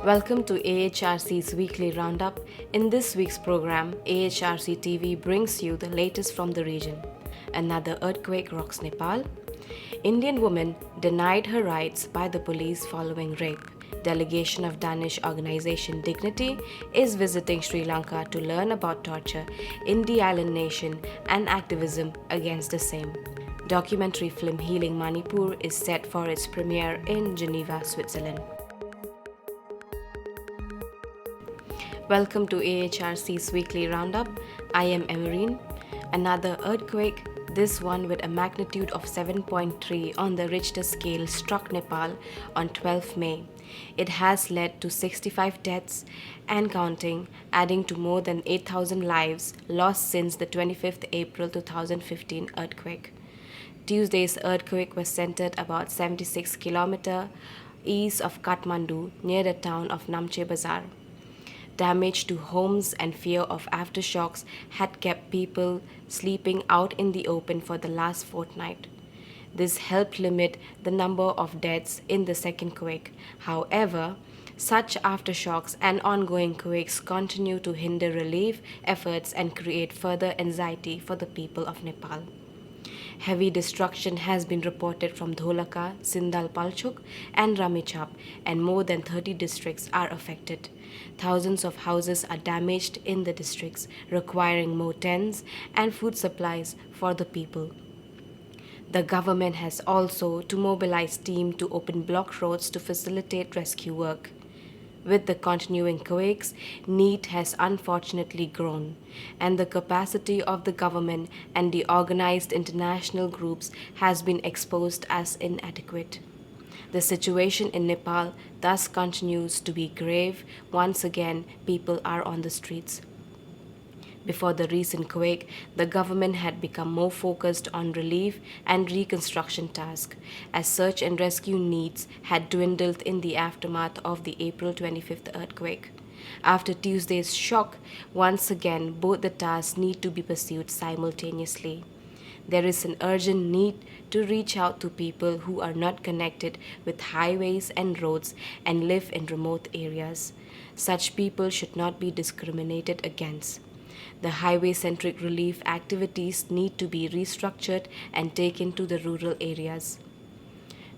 Welcome to AHRC's weekly roundup. In this week's program, AHRC TV brings you the latest from the region. Another earthquake rocks Nepal. Indian woman denied her rights by the police following rape. Delegation of Danish organization Dignity is visiting Sri Lanka to learn about torture in the island nation and activism against the same. Documentary film Healing Manipur is set for its premiere in Geneva, Switzerland. Welcome to AHRC's weekly roundup. I am Emerine. Another earthquake, this one with a magnitude of 7.3 on the Richter scale, struck Nepal on 12 May. It has led to 65 deaths and counting, adding to more than 8,000 lives lost since the 25th April 2015 earthquake. Tuesday's earthquake was centered about 76 km east of Kathmandu, near the town of Namche Bazar. Damage to homes and fear of aftershocks had kept people sleeping out in the open for the last fortnight. This helped limit the number of deaths in the second quake. However, such aftershocks and ongoing quakes continue to hinder relief efforts and create further anxiety for the people of Nepal. Heavy destruction has been reported from Dholaka, Sindal Palchuk, and Ramechhap, and more than 30 districts are affected. Thousands of houses are damaged in the districts, requiring more tents and food supplies for the people. The government has also to mobilize teams to open blocked roads to facilitate rescue work. With the continuing quakes, need has unfortunately grown, and the capacity of the government and the organized international groups has been exposed as inadequate. The situation in Nepal thus continues to be grave. Once again, people are on the streets. Before the recent quake, the government had become more focused on relief and reconstruction tasks, as search and rescue needs had dwindled in the aftermath of the April 25th earthquake. After Tuesday's shock, once again both the tasks need to be pursued simultaneously. There is an urgent need to reach out to people who are not connected with highways and roads and live in remote areas. Such people should not be discriminated against. The highway-centric relief activities need to be restructured and taken to the rural areas.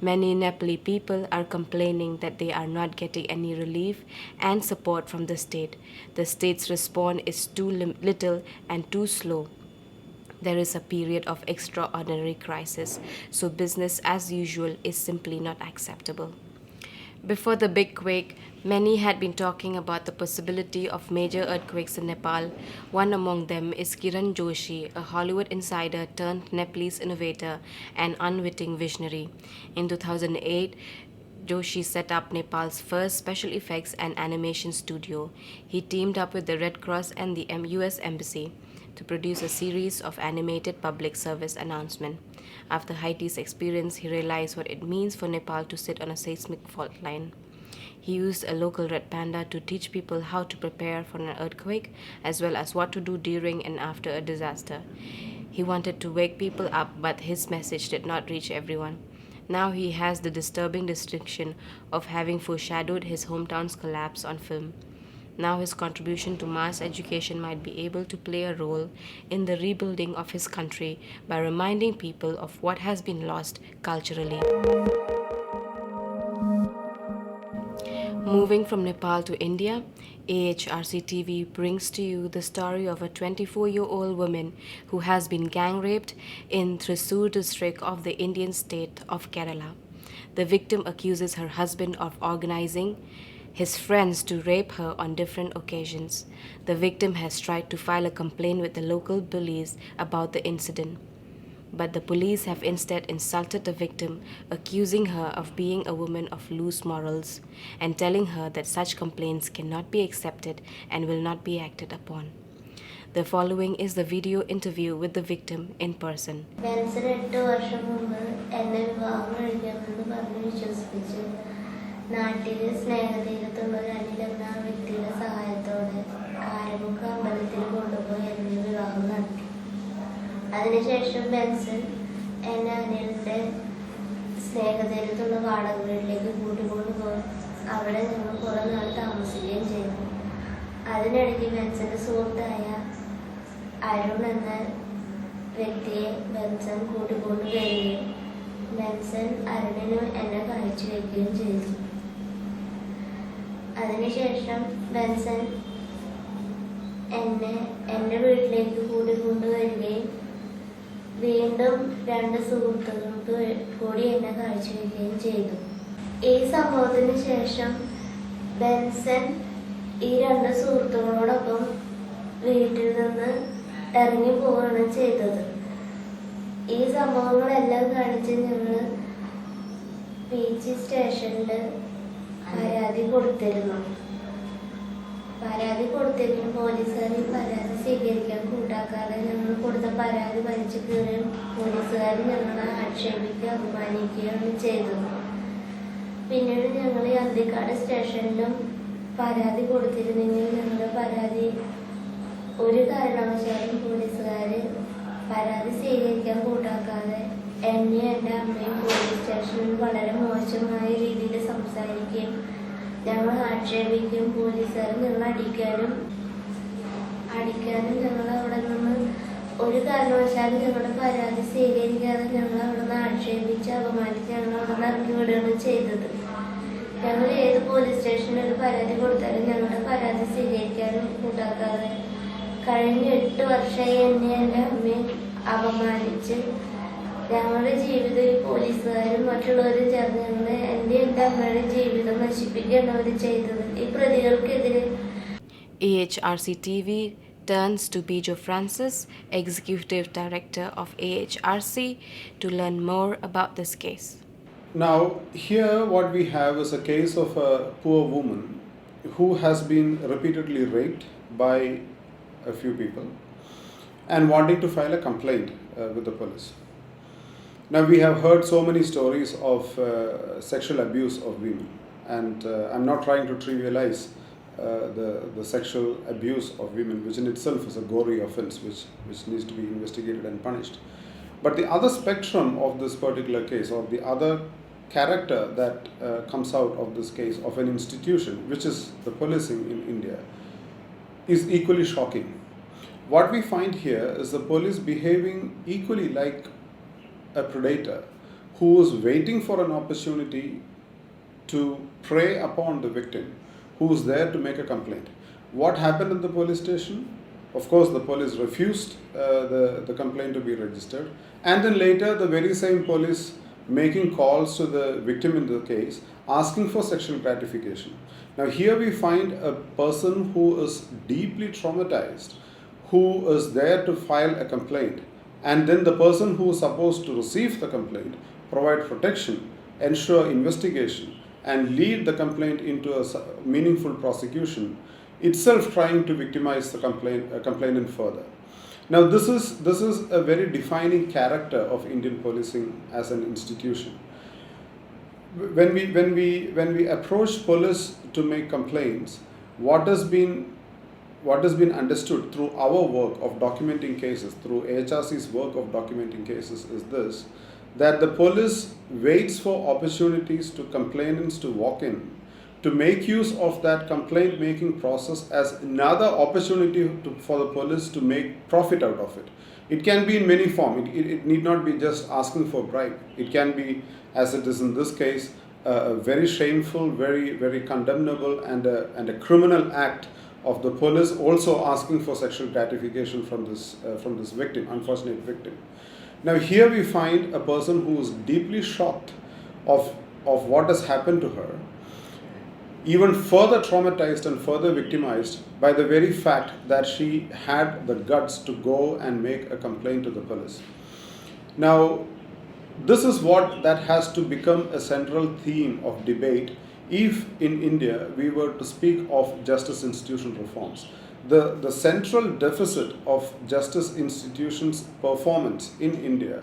Many Nepali people are complaining that they are not getting any relief and support from the state. The state's response is too little and too slow. There is a period of extraordinary crisis, so business as usual is simply not acceptable. Before the big quake, many had been talking about the possibility of major earthquakes in Nepal. One among them is Kiran Joshi, a Hollywood insider turned Nepalese innovator and unwitting visionary. In 2008, Joshi set up Nepal's first special effects and animation studio. He teamed up with the Red Cross and the US Embassy to produce a series of animated public service announcements. After Haiti's experience, he realized what it means for Nepal to sit on a seismic fault line. He used a local red panda to teach people how to prepare for an earthquake, as well as what to do during and after a disaster. He wanted to wake people up, but his message did not reach everyone. Now he has the disturbing distinction of having foreshadowed his hometown's collapse on film. Now his contribution to mass education might be able to play a role in the rebuilding of his country by reminding people of what has been lost culturally. Moving from Nepal to India, AHRC TV brings to you the story of a 24-year-old woman who has been gang raped in Thrissur district of the Indian state of Kerala. The victim accuses her husband of organizing his friends to rape her on different occasions. The victim has tried to file a complaint with the local police about the incident, but the police have instead insulted the victim, accusing her of being a woman of loose morals and telling her that such complaints cannot be accepted and will not be acted upon. The following is the video interview with the victim in person. നാട്ടിൽ സ്നേഹതീരത്തുള്ള ഒരു അനിലെന്ന വ്യക്തിയുടെ സഹായത്തോടെ കാരമുക്ക് അമ്പലത്തിൽ കൊണ്ടുപോയി എന്നെ വിവാഹം നടത്തി. അതിനുശേഷം ബെൻസൺ എന്നെ അനിലിന്റെ സ്നേഹതീരത്തുള്ള വാടക വീട്ടിലേക്ക് കൂട്ടിക്കൊണ്ടുപോയി അവിടെ ഞങ്ങൾ കുറേ നാൾ താമസിക്കുകയും ചെയ്തു. അതിനിടയ്ക്ക് ബെൻസന്റെ സുഹൃത്തായ അരുൺ എന്ന വ്യക്തിയെ ബെൻസൺ കൂട്ടിക്കൊണ്ട് വരികയും ബെൻസൺ അരുണിന് എന്നെ കാഴ്ച വയ്ക്കുകയും ചെയ്തു. അതിനുശേഷം ബെൻസൺ എൻ്റെ വീട്ടിലേക്ക് കൂട്ടിക്കൊണ്ടുവരികയും വീണ്ടും 2 സുഹൃത്തുക്കൾക്ക് കൂടി എന്നെ കാഴ്ചവെക്കുകയും ചെയ്തു. ഈ സംഭവത്തിന് ശേഷം ബെൻസൺ ഈ 2 സുഹൃത്തുക്കളോടൊപ്പം വീട്ടിൽ നിന്ന് ഇറങ്ങി പോവുകയാണ് ചെയ്തത്. ഈ സംഭവങ്ങളെല്ലാം കാണിച്ച് ഞങ്ങൾ ബീച്ച് സ്റ്റേഷനിൽ പരാതി കൊടുത്തിരുന്നു. പോലീസുകാർ ഈ പരാതി സ്വീകരിക്കാൻ കൂട്ടാക്കാതെ ഞങ്ങൾ കൊടുത്ത പരാതി വലിച്ചു കീറുകയും പോലീസുകാർ ഞങ്ങളെ ആക്ഷേപിക്കുകയും അപമാനിക്കുകയാണ് ചെയ്തത്. പിന്നീട് ഞങ്ങൾ ഈ അന്തിക്കാട് സ്റ്റേഷനിലും പരാതി കൊടുത്തിരുന്നെങ്കിൽ ഞങ്ങളുടെ പരാതി ഒരു കാരണവശാലും പോലീസുകാർ പരാതി സ്വീകരിക്കാൻ കൂട്ടാക്കാതെ എന്നെ എൻ്റെ അമ്മയും പോലീസ് സ്റ്റേഷനിൽ വളരെ മോശമായ രീതിയിൽ സംസാരിക്കുകയും ഞങ്ങൾ ആക്ഷേപിക്കുകയും പോലീസുകാർ ഞങ്ങൾ അടിക്കാനും ഞങ്ങൾ അവിടെ നിന്ന് ഒരു കാരണവശാലും ഞങ്ങളുടെ പരാതി സ്വീകരിക്കാതെ ഞങ്ങൾ അവിടെ നിന്ന് ആക്ഷേപിച്ച് അപമാനിച്ച് ഞങ്ങൾ അവിടെ നിന്ന് ഇറക്കി വിടുകയാണ് ചെയ്തത്. ഞങ്ങൾ ഏത് പോലീസ് സ്റ്റേഷനിൽ ഒരു പരാതി കൊടുത്താലും ഞങ്ങളുടെ പരാതി സ്വീകരിക്കാനും കൂട്ടാക്കാതെ കഴിഞ്ഞ 8 വർഷമായി എന്നെ എൻ്റെ അമ്മയും അപമാനിച്ച് ഞങ്ങളുടെ ജീവിതം ഈ പോലീസുകാരും മറ്റുള്ളവരും ചേർന്ന് എൻ്റെ അമ്മയുടെ ജീവിതം നശിപ്പിക്കുകയാണ് അവർ ചെയ്തത്. ഈ പ്രതികൾക്കെതിരെ AHRC TV turns to Bijo Francis, Executive Director of AHRC, to learn more about this case. Now, here what we have is a case of a poor woman who has been repeatedly raped by a few people and wanting to file a complaint with the police. Now, we have heard so many stories of sexual abuse of women, and I'm not trying to trivialize the sexual abuse of women, which in itself is a gory offense which needs to be investigated and punished. But the other spectrum of this particular case, or the other character that comes out of this case of an institution, which is the policing in India, is equally shocking. What we find here is the police behaving equally like a predator who is waiting for an opportunity to prey upon the victim who is there to make a complaint. What happened in the police station? Of course, the police refused the complaint to be registered, and then later the very same police making calls to the victim in the case asking for sexual gratification. Now here we find a person who is deeply traumatized, who is there to file a complaint, and then the person who is supposed to receive the complaint, provide protection, ensure investigation, and lead the complaint into a meaningful prosecution, itself trying to victimize the complainant further. Now this is a very defining character of Indian policing as an institution. When we approach police to make complaints, what has been understood through our work of documenting cases, through AHRC's work of documenting cases, is this: that the police waits for opportunities to complainants to walk in, to make use of that complaint making process as another opportunity for the police to make profit out of it. It can be in many forms. It need not be just asking for bribe. It can be, as it is in this case, a very shameful, very condemnable and a criminal act of the police also asking for sexual gratification from this victim, unfortunate victim. Now here we find a person who is deeply shocked of what has happened to her, even further traumatized and further victimized by the very fact that she had the guts to go and make a complaint to the police. Now this is what that has to become a central theme of debate if in India we were to speak of justice institution reforms. The central deficit of justice institutions' performance in India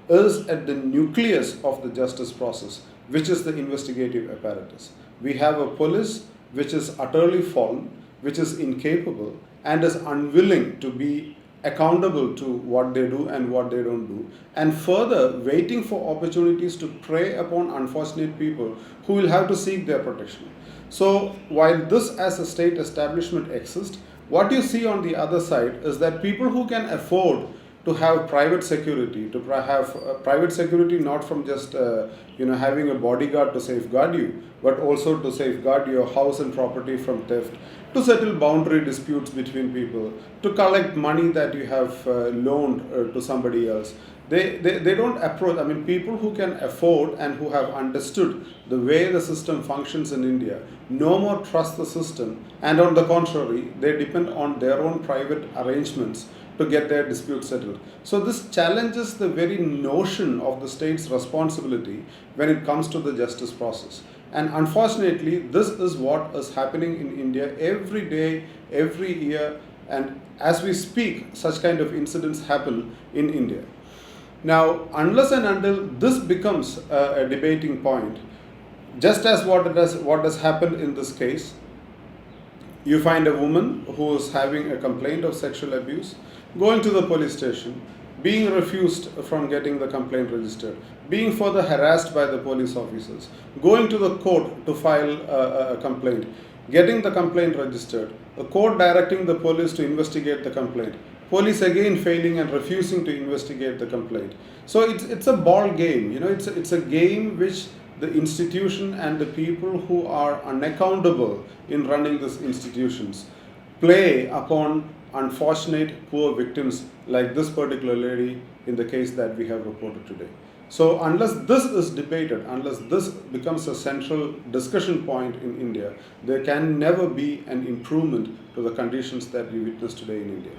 is at the nucleus of the justice process, which is the investigative apparatus. We have a police which is utterly fallen, which is incapable and is unwilling to be accountable to what they do and what they don't do, and further waiting for opportunities to prey upon unfortunate people who will have to seek their protection. So while this as a state establishment exists, what you see on the other side is that people who can afford to have private security, to have private security not from just having a bodyguard to safeguard you, but also to safeguard your house and property from theft, to settle boundary disputes between people, to collect money that you have loaned to somebody else. They don't approach, I mean, people who can afford and who have understood the way the system functions in India no more trust the system, and on the contrary, they depend on their own private arrangements to get their dispute settled. So this challenges the very notion of the state's responsibility when it comes to the justice process. And unfortunately, this is what is happening in India every day, every year, and as we speak, such kind of incidents happen in India. Now, unless and until this becomes a debating point, just as what has happened in this case, you find a woman who is having a complaint of sexual abuse, going to the police station, being refused from getting the complaint registered, being further harassed by the police officers, going to the court to file a complaint, getting the complaint registered, the court directing the police to investigate the complaint, police again failing and refusing to investigate the complaint. So it's a ball game, it's a game which the institution and the people who are unaccountable in running these institutions play upon unfortunate poor victims like this particular lady in the case that we have reported today. So unless this is debated, unless this becomes a central discussion point in India, there can never be an improvement to the conditions that we witness today in India.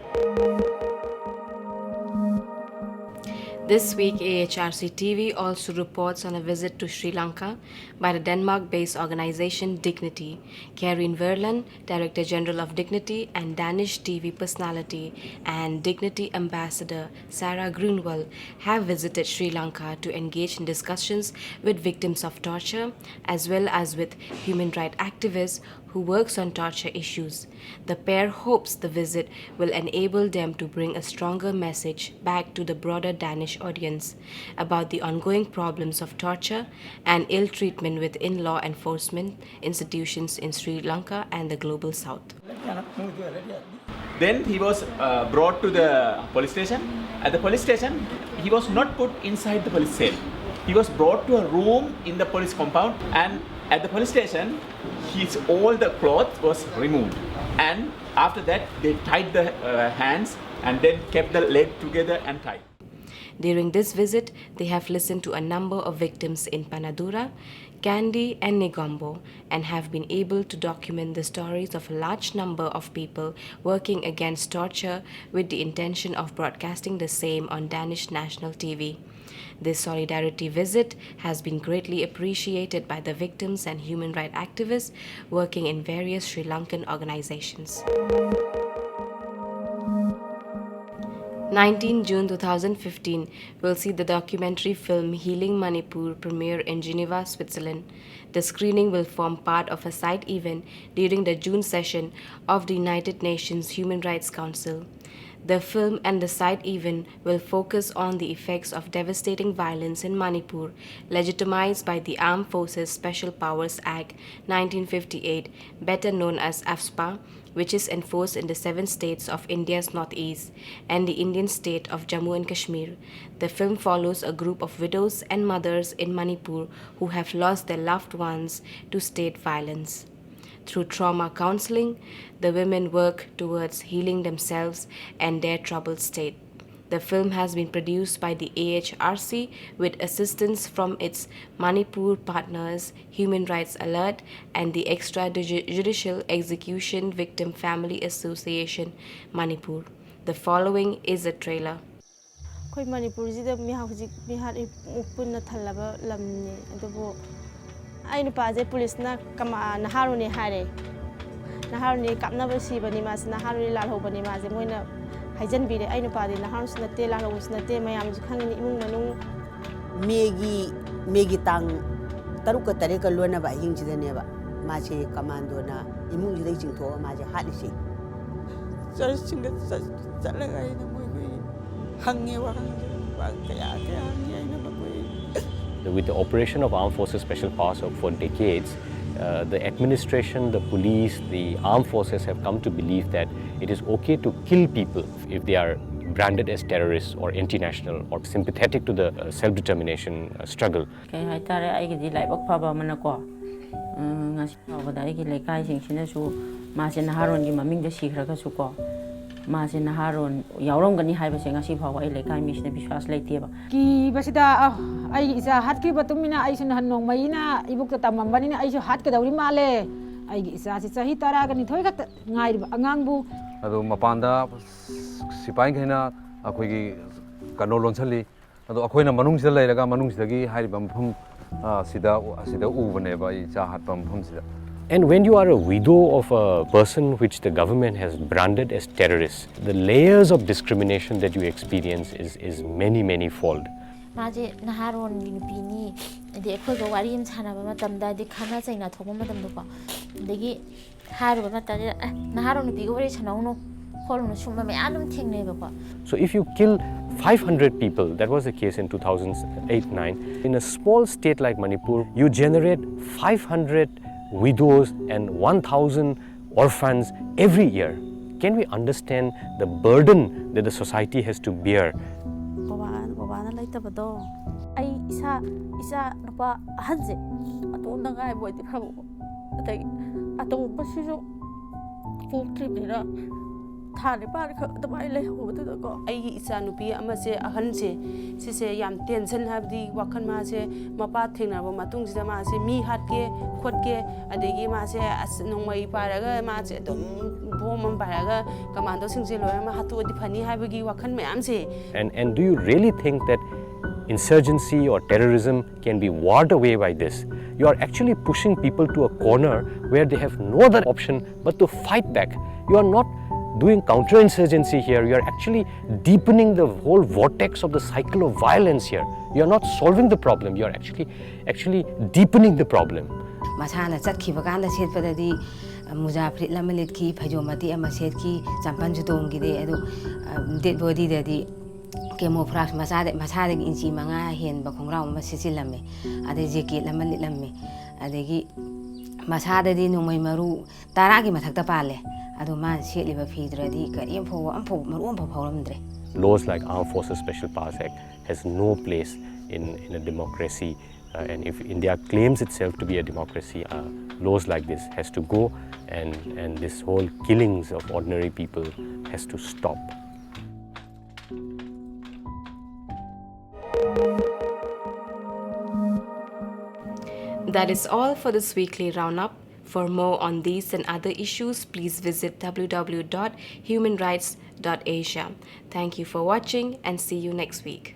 This week, AHRC TV also reports on a visit to Sri Lanka by the Denmark-based organization Dignity. Karin Verland, Director General of Dignity and Danish TV personality, and Dignity Ambassador Sarah Grunwald have visited Sri Lanka to engage in discussions with victims of torture as well as with human rights activists who works on torture issues. The pair hopes the visit will enable them to bring a stronger message back to the broader Danish audience about the ongoing problems of torture and ill treatment within law enforcement institutions in Sri Lanka and the global south. Then he was brought to the police station. At the police station, he was not put inside the police cell. He was brought to a room in the police compound, and at the police station, all the cloth was removed. And after that, they tied the hands and then kept the leg together and tied. During this visit, they have listened to a number of victims in Panadura, Kandy and Negombo and have been able to document the stories of a large number of people working against torture with the intention of broadcasting the same on Danish national TV. This solidarity visit has been greatly appreciated by the victims and human rights activists working in various Sri Lankan organizations. 19 June 2015 will see the documentary film Healing Manipur premiere in Geneva, Switzerland. The screening will form part of a side event during the June session of the United Nations Human Rights Council. The film and the side event will focus on the effects of devastating violence in Manipur, legitimized by the Armed Forces Special Powers Act 1958, better known as AFSPA, which is enforced in the 7 states of India's northeast and the Indian state of Jammu and Kashmir. The film follows a group of widows and mothers in Manipur who have lost their loved ones to state violence. Through trauma counseling, the women work towards healing themselves and their troubled state. The film has been produced by the AHRC with assistance from its Manipur partners, Human Rights Alert, and the Extrajudicial Execution Victim Family Association, Manipur. The following is a trailer. Koi Manipur jida mihar punna thalaba lamni adubo ai nupaje police na kama naharuni hare naharuni kapna basi bani mas naharuni lalho bani mas moina haijan bire ai nupadi naharun sunate lalho sunate mayam khangni imung manung megi tang taruka tareka lona ba hingjida neba mache commando na imung jida jingtho maje hadisi jar singa chalaga ina moi hange wa kaya With the operation of Armed Forces Special Powers for decades, the administration, the police, the armed forces have come to believe that it is okay to kill people if they are branded as terrorists or anti-national or sympathetic to the self-determination struggle. Kaya haitare aigidi laibak phaba manako ngasi phaba da aigi lekai singchina su mase naharon gi maming da sikhraga su ko mase naharon yaurom gani haiba se ngasi phaba ai lekai misna biswas leiteba ki basida ai isa hat ki batumina ai sun hanong maina ibuk ta tamambanina ai su hat ka dawri male ai isa si sahi tara gani thoi ka ngai angangbu ado mapanda sipai khena akhoi gi kano lonchali ado akhoi na manung sida leiraga manung sida gi hariba mphum sida ubane ba I cha hat pam mphum sida. And when you are a widow of a person which the government has branded as terrorists, the layers of discrimination that you experience is many fold. 마제 나하론 니피니 이제 에코가 와리임 사나바 마담다 이제 카나 자이나 토고 마담도 봐. 근데 하루가 마다지 나하론 비고 우리 차나오노 콜노 춤마 매안um 팅네 봐. So if you kill 500 people, that was the case in 2008-9, in a small state like Manipur, you generate 500 widows and 1,000 orphans every year. Can we understand the burden that the society has to bear? Babana laitabado ai isa napa hanze atonda ngai boy ti phabo atai atong basijo full trip nira thane par kha damai le hodu da ko ai isa nupi ama se ahan se yam tension habdi wakhan ma se mapa thengna ba matung sida ma se mi hat ke khot ke adegi ma se nongmai paraga ma se dom bom paraga commando singje loya ma hatu di phani habagi wakhan mayam se. And do you really think that insurgency or terrorism can be warded away by this? You are actually pushing people to a corner where they have no other option but to fight back. You are not doing counterinsurgency here, you are actually deepening the whole vortex of the cycle of violence here. You are not solving the problem, you are actually deepening the problem. Masana chatkiba kanda setpadadi mujafrit lamalit ki phajomati ama set ki champan jutong gi de adu dead body dadi camouflage masade inchi manga hen ba khongrau ma sisilame ade jacket lamalit lamme adegi masada di nomai maru taragi mathakta pale adu man setliba fidradi karim pho ampo maru ampo phawramdre. Laws like Armed Forces Special Powers Act has no place in a democracy, and if India claims itself to be a democracy, laws like this has to go, and this whole killings of ordinary people has to stop. That is all for this weekly roundup. For more on these and other issues, please visit www.humanrights.asia. Thank you for watching and see you next week.